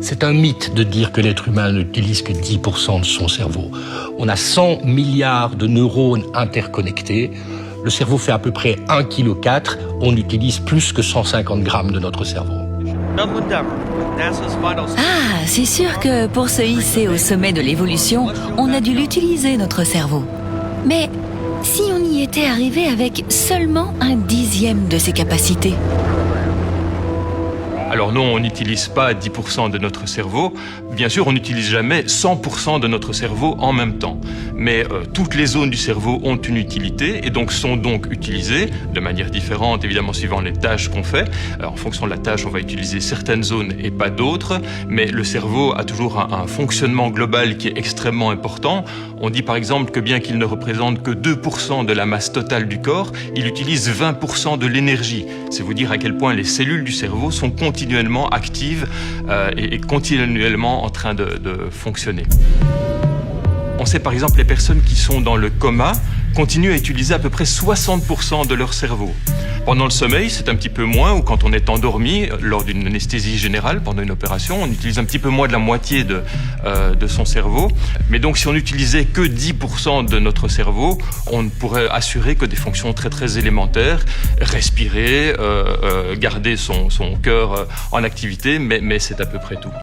C'est un mythe de dire que l'être humain n'utilise que 10% de son cerveau. On a 100 milliards de neurones interconnectés. Le cerveau fait à peu près 1,4 kg. On utilise plus que 150 grammes de notre cerveau. Ah, c'est sûr que pour se hisser au sommet de l'évolution, on a dû l'utiliser, notre cerveau. Mais si on y était arrivé avec seulement 1/10 de ses capacités? Alors non, on n'utilise pas 10% de notre cerveau. Bien sûr, on n'utilise jamais 100% de notre cerveau en même temps. Mais toutes les zones du cerveau ont une utilité et donc sont donc utilisées de manière différente, évidemment suivant les tâches qu'on fait. En fonction de la tâche, on va utiliser certaines zones et pas d'autres. Mais le cerveau a toujours un fonctionnement global qui est extrêmement important. On dit par exemple que bien qu'il ne représente que 2% de la masse totale du corps, il utilise 20% de l'énergie. C'est vous dire à quel point les cellules du cerveau sont continuellement actives et continuellement en train de fonctionner. On sait par exemple les personnes qui sont dans le coma continuent à utiliser à peu près 60% de leur cerveau. Pendant le sommeil, c'est un petit peu moins, ou quand on est endormi, lors d'une anesthésie générale, pendant une opération, on utilise un petit peu moins de la moitié de son cerveau. Mais donc, si on n'utilisait que 10% de notre cerveau, on pourrait assurer que des fonctions très très élémentaires, respirer, garder son cœur en activité, mais c'est à peu près tout.